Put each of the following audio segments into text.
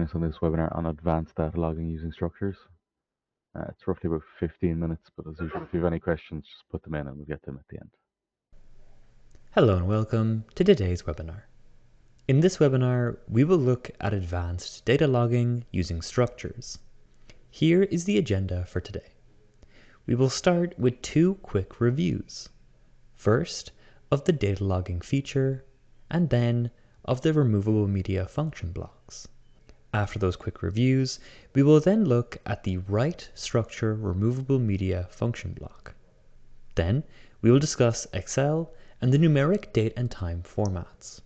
On this webinar on advanced data logging using structures. It's roughly about 15 minutes, but as usual, if you have any questions, just put them in and we'll get them at the end. Hello and welcome to today's webinar. In this webinar, we will look at advanced data logging using structures. Here is the agenda for today. We will start with two quick reviews. First, of the data logging feature, and then of the removable media function blocks. After those quick reviews, we will then look at the write structure removable media function block. Then, we will discuss Excel and the numeric date and time formats.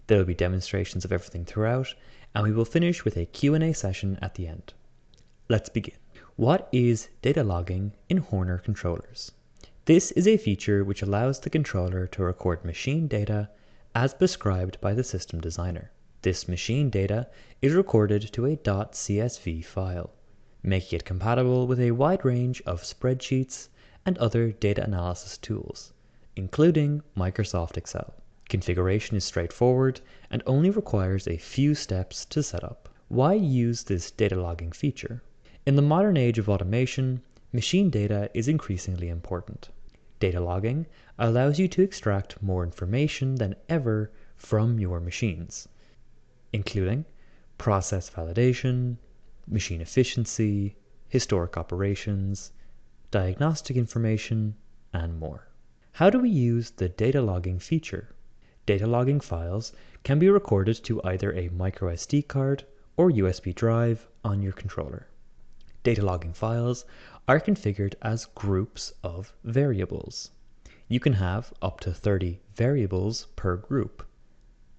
There will be demonstrations of everything throughout, and we will finish with a Q&A session at the end. Let's begin. What is data logging in Horner controllers? This is a feature which allows the controller to record machine data as prescribed by the system designer. This machine data is recorded to a .csv file, making it compatible with a wide range of spreadsheets and other data analysis tools, including Microsoft Excel. Configuration is straightforward and only requires a few steps to set up. Why use this data logging feature? In the modern age of automation, machine data is increasingly important. Data logging allows you to extract more information than ever from your machines, including process validation, machine efficiency, historic operations, diagnostic information, and more. How do we use the data logging feature? Data logging files can be recorded to either a microSD card or USB drive on your controller. Data logging files are configured as groups of variables. You can have up to 30 variables per group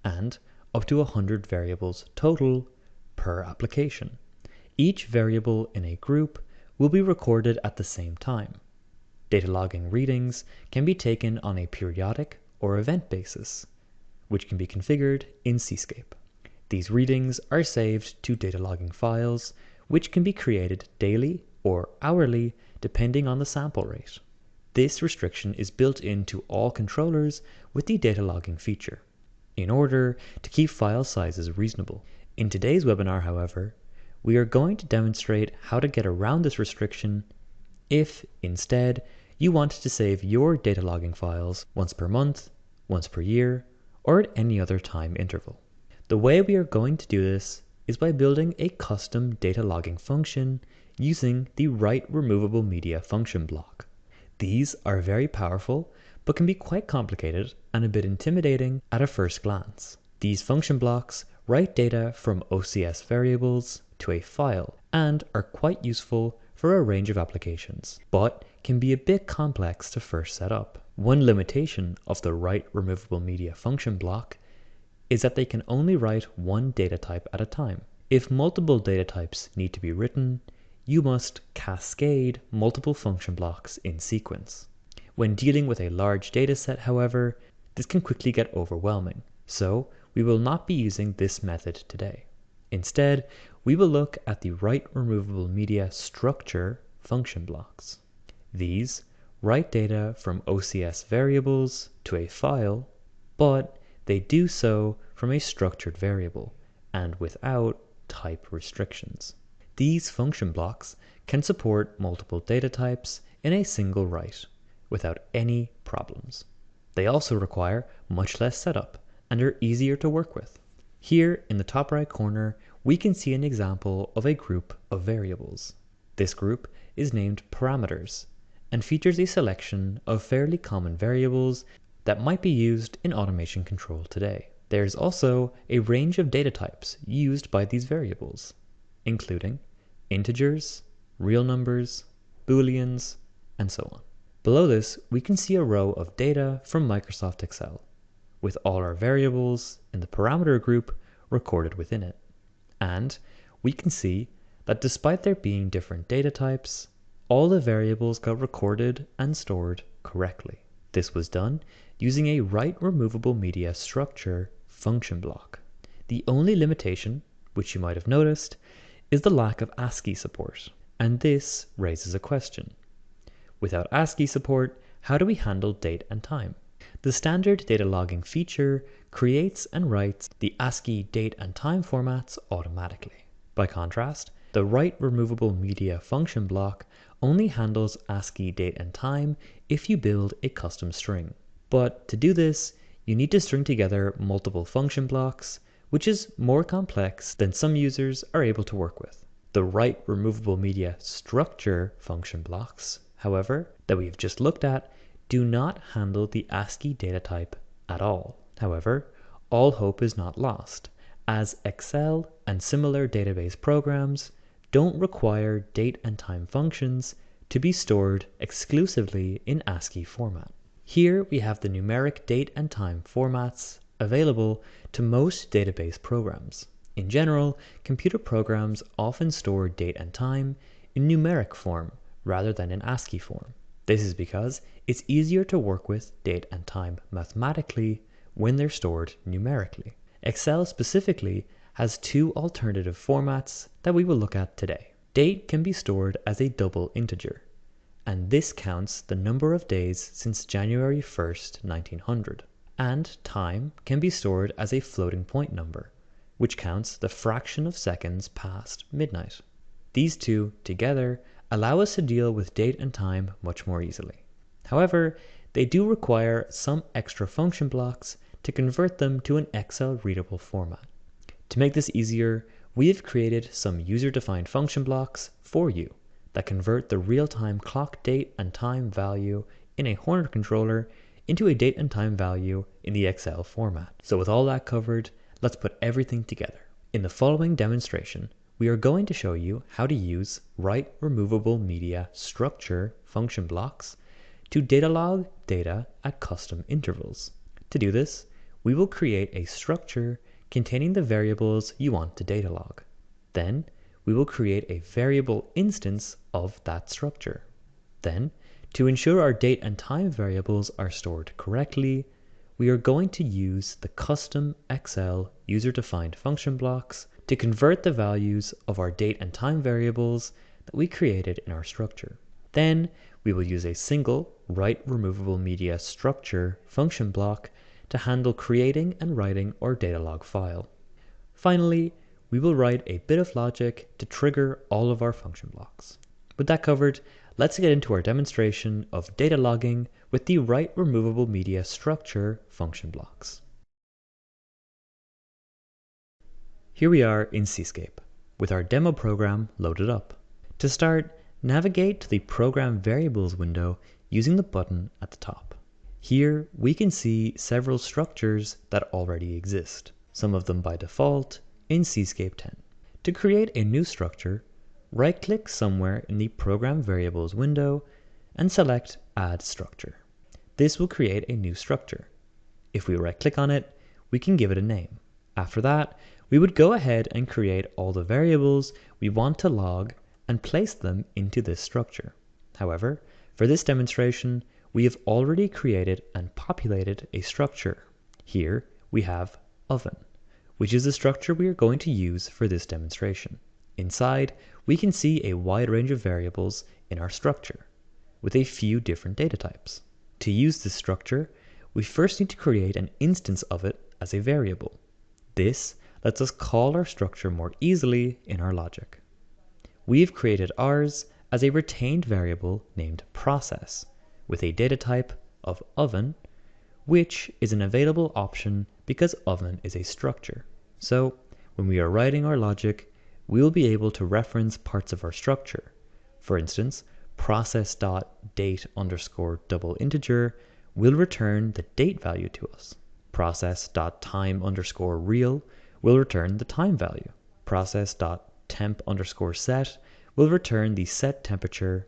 and up to 100 variables total per application. Each variable in a group will be recorded at the same time. Data logging readings can be taken on a periodic or event basis, which can be configured in Cscape. These readings are saved to data logging files, which can be created daily or hourly depending on the sample rate. This restriction is built into all controllers with the data logging feature, in order to keep file sizes reasonable. In today's webinar, however, we are going to demonstrate how to get around this restriction if, instead, you want to save your data logging files once per month, once per year, or at any other time interval. The way we are going to do this is by building a custom data logging function using the write removable media function block. These are very powerful, but can be quite complicated and a bit intimidating at a first glance. These function blocks write data from OCS variables to a file and are quite useful for a range of applications, but can be a bit complex to first set up. One limitation of the write removable media function block is that they can only write one data type at a time. If multiple data types need to be written, you must cascade multiple function blocks in sequence. When dealing with a large data set, however, this can quickly get overwhelming, so we will not be using this method today. Instead, we will look at the write removable media structure function blocks. These write data from OCS variables to a file, but they do so from a structured variable and without type restrictions. These function blocks can support multiple data types in a single write without any problems. They also require much less setup and are easier to work with. Here in the top right corner, we can see an example of a group of variables. This group is named parameters and features a selection of fairly common variables that might be used in automation control today. There is also a range of data types used by these variables, including integers, real numbers, booleans, and so on. Below this, we can see a row of data from Microsoft Excel, with all our variables in the parameter group recorded within it. And we can see that despite there being different data types, all the variables got recorded and stored correctly. This was done using a write removable media structure function block. The only limitation, which you might have noticed, is the lack of ASCII support. And this raises a question. Without ASCII support, how do we handle date and time? The standard data logging feature creates and writes the ASCII date and time formats automatically. By contrast, the write removable media function block only handles ASCII date and time if you build a custom string. But to do this, you need to string together multiple function blocks, which is more complex than some users are able to work with. The write removable media structure function blocks, however, that we've just looked at, do not handle the ASCII data type at all. However, all hope is not lost, as Excel and similar database programs don't require date and time functions to be stored exclusively in ASCII format. Here we have the numeric date and time formats available to most database programs. In general, computer programs often store date and time in numeric form rather than in ASCII form. This is because it's easier to work with date and time mathematically when they're stored numerically. Excel specifically has two alternative formats that we will look at today. Date can be stored as a double integer, and this counts the number of days since January 1st, 1900. And time can be stored as a floating point number, which counts the fraction of seconds past midnight. These two together allow us to deal with date and time much more easily. However, they do require some extra function blocks to convert them to an Excel readable format. To make this easier, we have created some user-defined function blocks for you that convert the real-time clock date and time value in a Horner controller into a date and time value in the Excel format. So with all that covered, let's put everything together. In the following demonstration, we are going to show you how to use write removable media structure function blocks to datalog data at custom intervals. To do this, we will create a structure containing the variables you want to datalog. Then, we will create a variable instance of that structure. Then, to ensure our date and time variables are stored correctly, we are going to use the custom Excel user-defined function blocks to convert the values of our date and time variables that we created in our structure. Then, we will use a single write removable media structure function block to handle creating and writing our datalog file. Finally, we will write a bit of logic to trigger all of our function blocks. With that covered, let's get into our demonstration of data logging with the write removable media structure function blocks. Here we are in Cscape with our demo program loaded up. To start, navigate to the Program Variables window using the button at the top. Here we can see several structures that already exist, some of them by default in Cscape 10. To create a new structure, right-click somewhere in the Program Variables window and select Add Structure. This will create a new structure. If we right-click on it, we can give it a name. After that, we would go ahead and create all the variables we want to log and place them into this structure. However, for this demonstration, we have already created and populated a structure. Here we have oven, which is the structure we are going to use for this demonstration. Inside, we can see a wide range of variables in our structure, with a few different data types. To use this structure, we first need to create an instance of it as a variable. This lets us call our structure more easily in our logic. We've created ours as a retained variable named process, with a data type of oven, which is an available option because oven is a structure. So when we are writing our logic, we will be able to reference parts of our structure. For instance, process.date underscore double integer will return the date value to us. Process.time underscore real will return the time value. Process.temp underscore set will return the set temperature,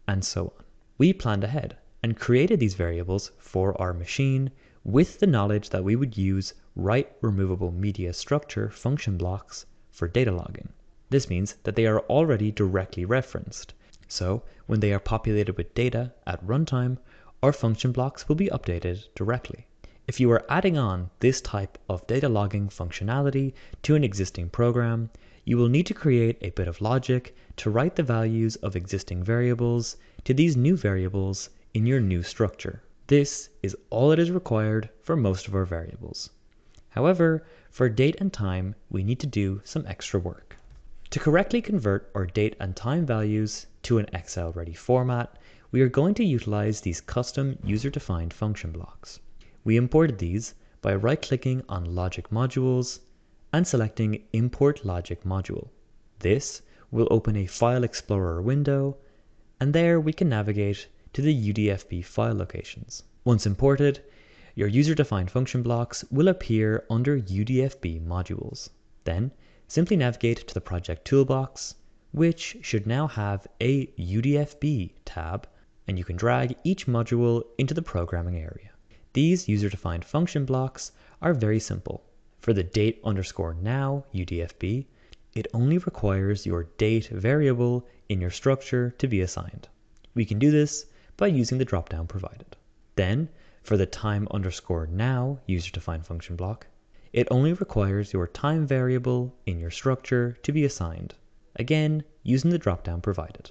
and so on. We planned ahead and created these variables for our machine with the knowledge that we would use write removable media structure function blocks for data logging. This means that they are already directly referenced. So when they are populated with data at runtime, our function blocks will be updated directly. If you are adding on this type of data logging functionality to an existing program, you will need to create a bit of logic to write the values of existing variables to these new variables in your new structure. This is all that is required for most of our variables. However, for date and time, we need to do some extra work. To correctly convert our date and time values to an Excel-ready format, we are going to utilize these custom user-defined function blocks. We imported these by right-clicking on Logic Modules and selecting Import Logic Module. This will open a File Explorer window, and there we can navigate to the UDFB file locations. Once imported, your user-defined function blocks will appear under UDFB modules. Then, simply navigate to the project toolbox, which should now have a UDFB tab, and you can drag each module into the programming area. These user-defined function blocks are very simple. For the date_now UDFB, it only requires your date variable in your structure to be assigned. We can do this by using the dropdown provided. Then, for the time_now user-defined function block, it only requires your time variable in your structure to be assigned, again using the dropdown provided.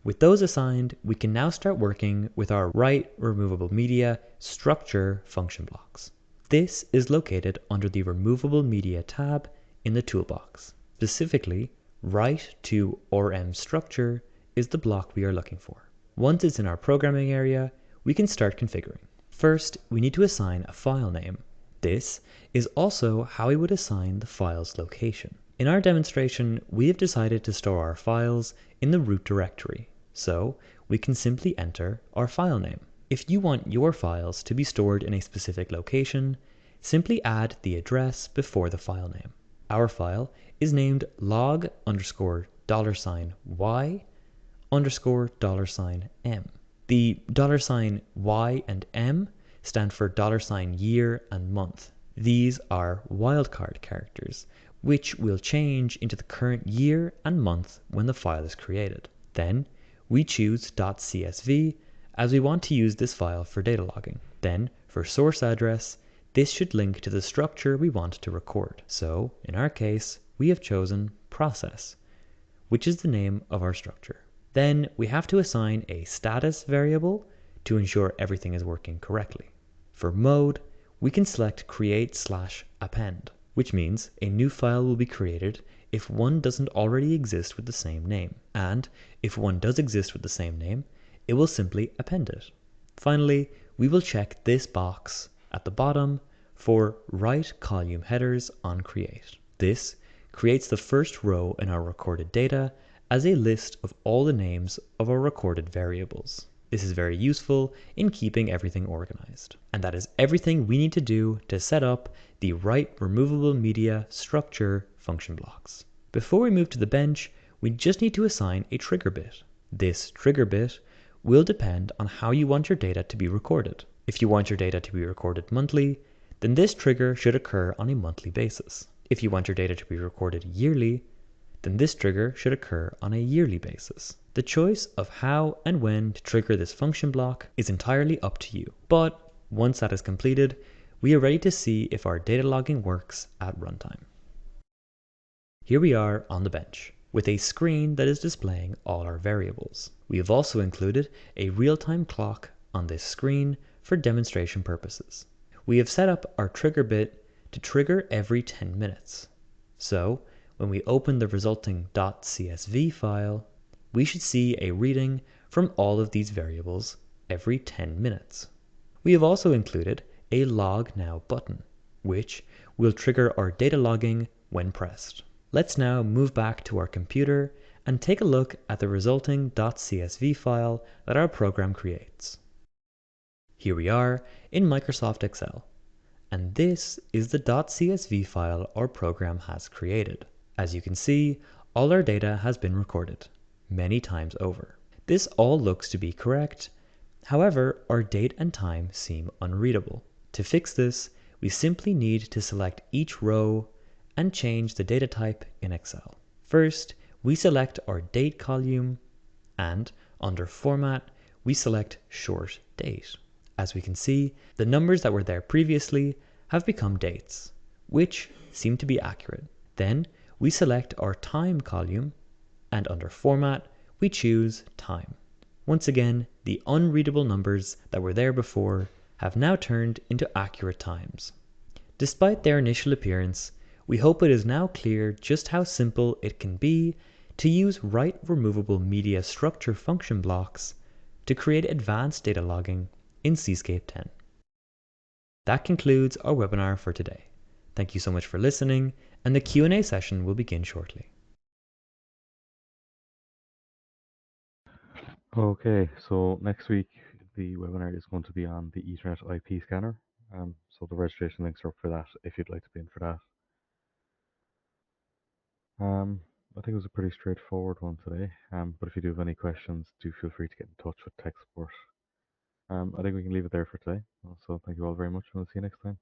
With those assigned, we can now start working with our write removable media structure function blocks. This is located under the removable media tab in the toolbox. Specifically, write to rm structure is the block we are looking for. Once it's in our programming area, we can start configuring. First, we need to assign a file name. This is also how we would assign the file's location. In our demonstration, we have decided to store our files in the root directory, so we can simply enter our file name. If you want your files to be stored in a specific location, simply add the address before the file name. Our file is named log_$y_$$m. The $y and m stand for $year and month. These are wildcard characters, which will change into the current year and month when the file is created. Then we choose .csv as we want to use this file for data logging. Then for source address, this should link to the structure we want to record. So in our case, we have chosen process, which is the name of our structure. Then we have to assign a status variable to ensure everything is working correctly. For mode, we can select create/append, which means a new file will be created if one doesn't already exist with the same name. And if one does exist with the same name, it will simply append it. Finally, we will check this box at the bottom for write column headers on create. This creates the first row in our recorded data as a list of all the names of our recorded variables. This is very useful in keeping everything organized. And that is everything we need to do to set up the write removable media structure function blocks. Before we move to the bench, we just need to assign a trigger bit. This trigger bit will depend on how you want your data to be recorded. If you want your data to be recorded monthly, then this trigger should occur on a monthly basis. If you want your data to be recorded yearly, then this trigger should occur on a yearly basis. The choice of how and when to trigger this function block is entirely up to you. But once that is completed, we are ready to see if our data logging works at runtime. Here we are on the bench with a screen that is displaying all our variables. We have also included a real-time clock on this screen for demonstration purposes. We have set up our trigger bit to trigger every 10 minutes. So when we open the resulting .csv file, we should see a reading from all of these variables every 10 minutes. We have also included a log now button, which will trigger our data logging when pressed. Let's now move back to our computer and take a look at the resulting .csv file that our program creates. Here we are in Microsoft Excel, and this is the .csv file our program has created. As you can see, all our data has been recorded many times over. This all looks to be correct. However, our date and time seem unreadable. To fix this, we simply need to select each row and change the data type in Excel. First, we select our date column, and under Format, we select Short Date. As we can see, the numbers that were there previously have become dates, which seem to be accurate. Then we select our Time column, and under Format, we choose Time. Once again, the unreadable numbers that were there before have now turned into accurate times. Despite their initial appearance, We hope it is now clear just how simple it can be to use write removable media structure function blocks to create advanced data logging in Cscape 10. That concludes our webinar for today. Thank you so much for listening, and the Q&A session will begin shortly. Okay, so next week the webinar is going to be on the Ethernet IP scanner. So the registration links are up for that if you'd like to be in for that. I think it was a pretty straightforward one today. But if you do have any questions, do feel free to get in touch with tech support. I think we can leave it there for today. So thank you all very much, and we'll see you next time.